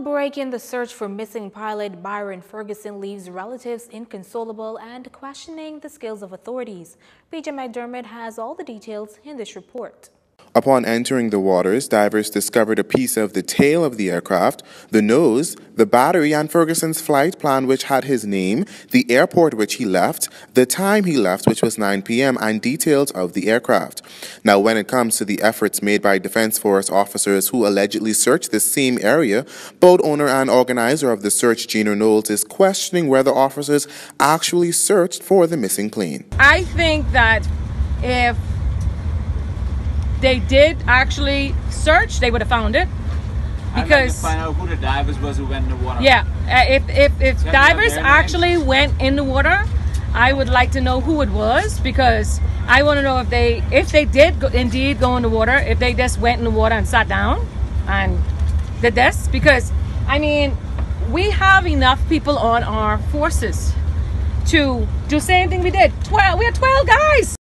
break in the search for missing pilot Byron Ferguson leaves relatives inconsolable and questioning the skills of authorities. PJ McDermott has all the details in this report. Upon entering the waters, divers discovered a piece of the tail of the aircraft, the nose, the battery, and Ferguson's flight plan, which had his name, the airport which he left, the time he left, which was 9 p.m., and details of the aircraft. Now, when it comes to the efforts made by Defense Force officers who allegedly searched the same area, boat owner and organizer of the search, Gina Knowles, is questioning whether officers actually searched for the missing plane. I think that if they did actually search, they would have found it. Because find out who the divers was who went in the water. Yeah, if divers actually went in the water, I would like to know who it was, because I want to know if they did indeed go in the water, if they just went in the water and sat down and did this. Because I mean, we have enough people on our forces to do the same thing we did. We had 12 guys.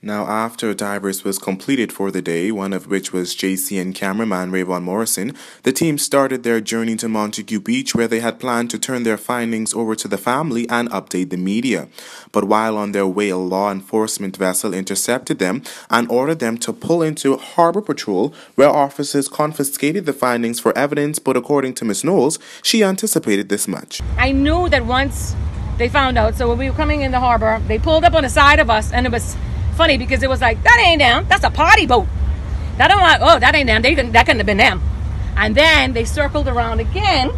Now, after divers was completed for the day, one of which was JCN cameraman Rayvon Morrison, the team started their journey to Montague Beach, where they had planned to turn their findings over to the family and update the media. But while on their way, a law enforcement vessel intercepted them and ordered them to pull into Harbor Patrol, where officers confiscated the findings for evidence. But according to Ms. Knowles, she anticipated this much. I knew that once they found out, so when we were coming in the harbor, they pulled up on the side of us, and it was funny because it was like, that ain't them, that's a party boat. That ain't them, that couldn't have been them. And then they circled around again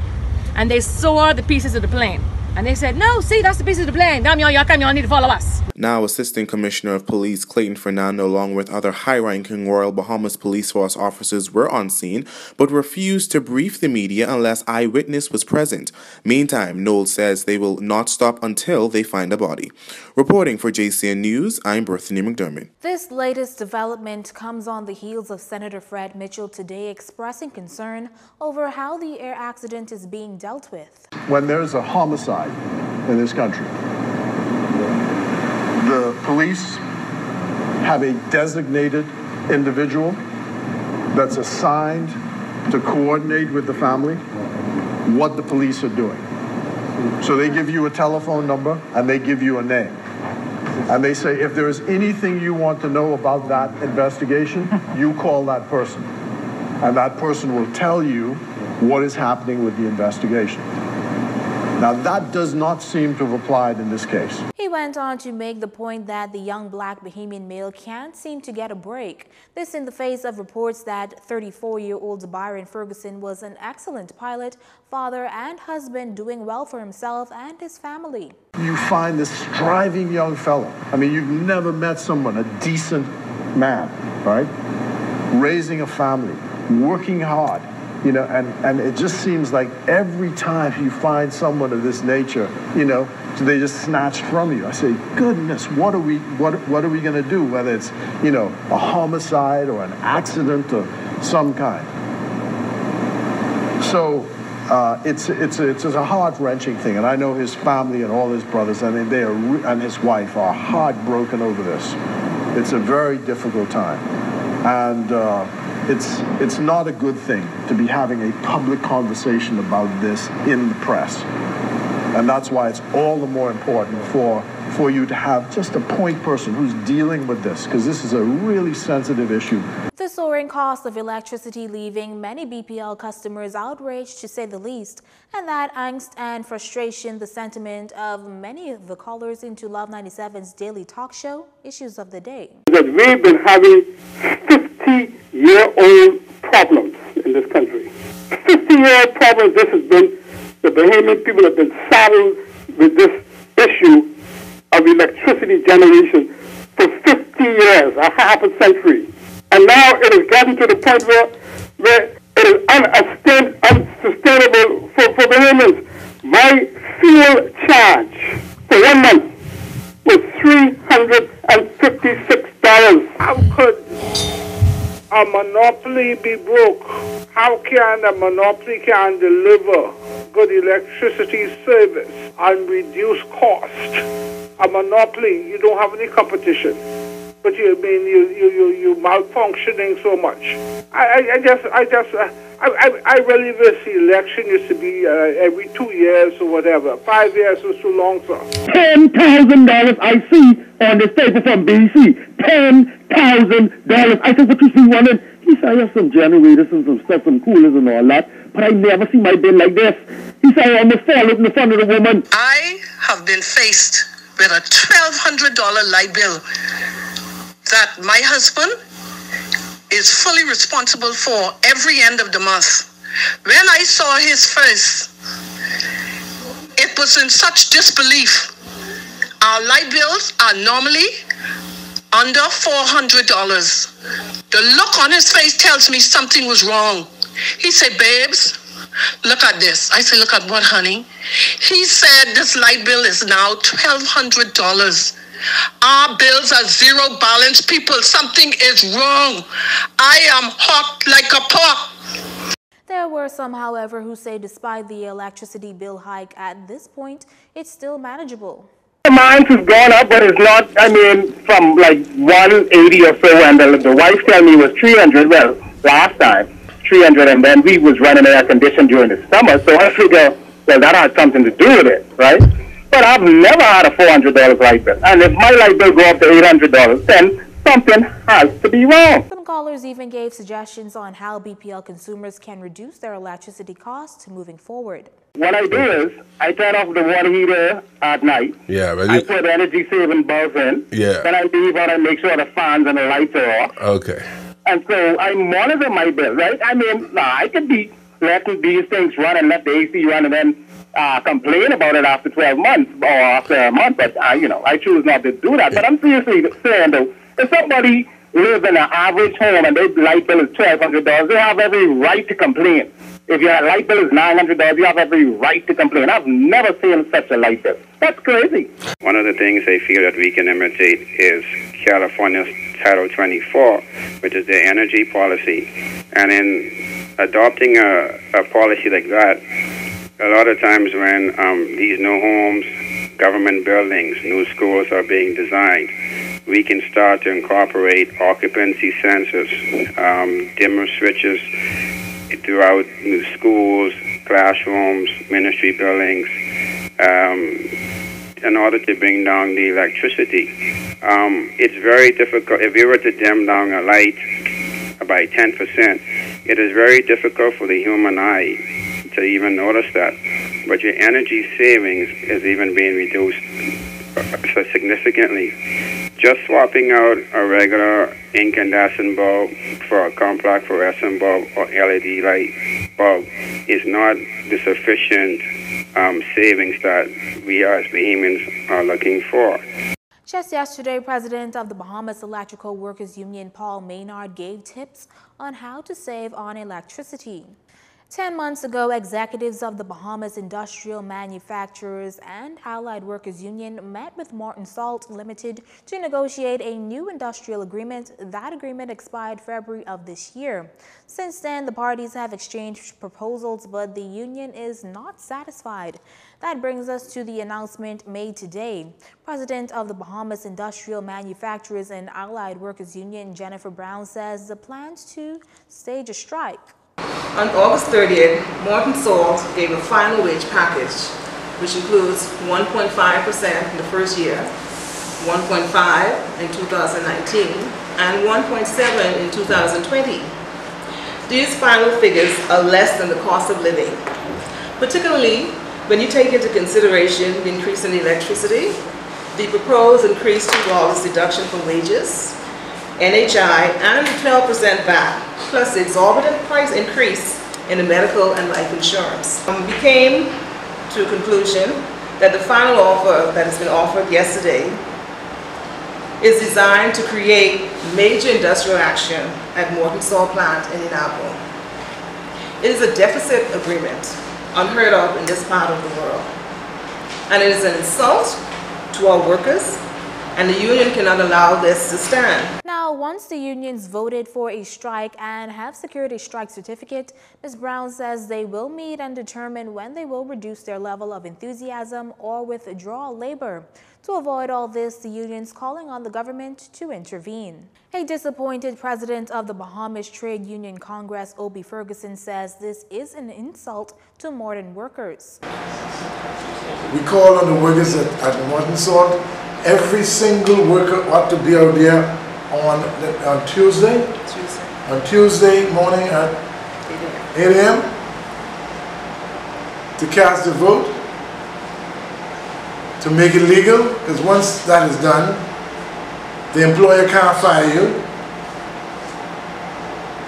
and they saw the pieces of the plane. And they said, no, see, that's the pieces of the plane. Damn, y'all need to follow us. Now, Assistant Commissioner of Police Clayton Fernando, along with other high-ranking Royal Bahamas Police Force officers, were on scene, but refused to brief the media unless eyewitness was present. Meantime, Knowles says they will not stop until they find a body. Reporting for JCN News, I'm Berthany McDermott. This latest development comes on the heels of Senator Fred Mitchell today expressing concern over how the air accident is being dealt with. When there's a homicide in this country, the police have a designated individual that's assigned to coordinate with the family what the police are doing. So they give you a telephone number and they give you a name. And they say, if there is anything you want to know about that investigation, you call that person. And that person will tell you what is happening with the investigation. Now, that does not seem to have applied in this case. He went on to make the point that the young black Bahamian male can't seem to get a break. This in the face of reports that 34-year-old Byron Ferguson was an excellent pilot, father, and husband, doing well for himself and his family. You find this striving young fellow. I mean, you've never met someone, a decent man, right? Raising a family, working hard. You know, and it just seems like every time you find someone of this nature, you know, so they just snatched from you. I say, goodness, what are we going to do? Whether it's, you know, a homicide or an accident of some kind. So it's a heart-wrenching thing, and I know his family and all his brothers, I mean, and his wife are heartbroken over this. It's a very difficult time, and it's not a good thing to be having a public conversation about this in the press. And that's why it's all the more important for you to have just a point person who's dealing with this, because this is a really sensitive issue. The soaring cost of electricity leaving many BPL customers outraged, to say the least, and that angst and frustration the sentiment of many of the callers into Love 97's daily talk show, Issues of the Day. Because we've been having 50-year-old problems in this country. 50-year-old problems. This has been, the Bahamian people have been saddled with this issue of electricity generation for 50 years, a half a century. And now it has gotten to the point where it is unsustainable for Bahamians. My fuel charge for 1 month was $356. How could a monopoly be broke? How can a monopoly deliver good electricity service and reduce cost? A monopoly, you don't have any competition. but you malfunctioning so much. I really wish the election used to be every 2 years or whatever. 5 years was too long, sir. $10,000 I see on this paper from BC. $10,000. I said, what you see, woman? He said, I have some generators and some stuff, some coolers and all that, but I never see my bill like this. He said, I almost fall in the front of the woman. I have been faced with a $1,200 light bill that my husband is fully responsible for every end of the month. When I saw his face, it was in such disbelief. Our light bills are normally under $400. The look on his face tells me something was wrong. He said, babes, look at this. I said, look at what, honey? He said this light bill is now $1,200. Our bills are zero balance. People, something is wrong. I am hot like a pot. There were some, however, who say despite the electricity bill hike at this point, it's still manageable. Mine has gone up, but it's not, I mean, from like 180 or so, and the wife told me it was 300, well, last time, 300, and then we was running air conditioned during the summer, so I figure, well, that had something to do with it, right? But I've never had a $400 light bill, and if my light bill go up to $800, then something has to be wrong. Some callers even gave suggestions on how BPL consumers can reduce their electricity costs moving forward. What I do is, I turn off the water heater at night. Yeah, but I put energy saving bulbs in. Yeah. Then I leave out and make sure the fans and the lights are off. Okay. And so I monitor my bill, right? I mean, I could be letting these things run and let the AC run and then complain about it after 12 months or after a month, but you know, I choose not to do that. But I'm seriously saying, though, if somebody lives in an average home and their light bill is $1,200, they have every right to complain. If your light bill is $900, you have every right to complain. I've never seen such a light bill. That's crazy. One of the things I feel that we can imitate is California's Title 24, which is their energy policy. And in adopting a policy like that, a lot of times when these new homes, government buildings, new schools are being designed, we can start to incorporate occupancy sensors, dimmer switches throughout new schools, classrooms, ministry buildings, in order to bring down the electricity. It's very difficult. If you were to dim down a light by 10%, it is very difficult for the human eye to even notice that. But your energy savings is even being reduced significantly. Just swapping out a regular incandescent bulb for a compact fluorescent bulb or LED light bulb is not the sufficient savings that we as Bahamians are looking for. Just yesterday, President of the Bahamas Electrical Workers Union, Paul Maynard, gave tips on how to save on electricity. 10 months ago, executives of the Bahamas Industrial Manufacturers and Allied Workers Union met with Martin Salt Limited to negotiate a new industrial agreement. That agreement expired February of this year. Since then, the parties have exchanged proposals, but the union is not satisfied. That brings us to the announcement made today. President of the Bahamas Industrial Manufacturers and Allied Workers Union, Jennifer Brown, says the plans to stage a strike. On August 30th, Martin Salt gave a final wage package, which includes 1.5% in the first year, 1.5% in 2019, and 1.7% in 2020. These final figures are less than the cost of living, particularly when you take into consideration the increase in electricity, the proposed increased $2 deduction for wages, NHI, and the 12% VAT, plus the exorbitant price increase in the medical and life insurance. We came to a conclusion that the final offer that has been offered yesterday is designed to create major industrial action at Morton Salt Plant in Inabo. It is a deficit agreement unheard of in this part of the world, and it is an insult to our workers, and the union cannot allow this to stand. Now, Now, once the unions voted for a strike and have secured a strike certificate, Ms. Brown says they will meet and determine when they will reduce their level of enthusiasm or withdraw labor. To avoid all this, the union's calling on the government to intervene. A disappointed president of the Bahamas Trade Union Congress, Obie Ferguson, says this is an insult to modern workers. We call on the workers at Morton Salt. Every single worker ought to be out there on Tuesday. On Tuesday morning at 8 a.m. to cast a vote, to make it legal, because once that is done, the employer can't fire you.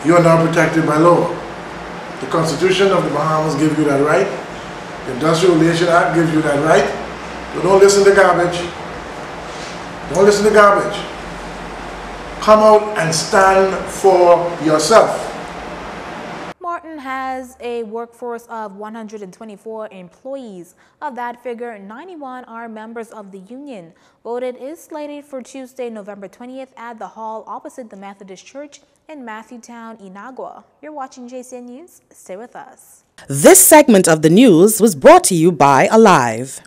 You are now protected by law. The Constitution of the Bahamas gives you that right. The Industrial Relations Act gives you that right. So don't listen to garbage. Don't listen to garbage. Come out and stand for yourself. Martin has a workforce of 124 employees. Of that figure, 91 are members of the union. Voting is slated for Tuesday, November 20th at the hall opposite the Methodist Church in Matthewtown, Inagua. You're watching JCN News. Stay with us. This segment of the news was brought to you by Alive.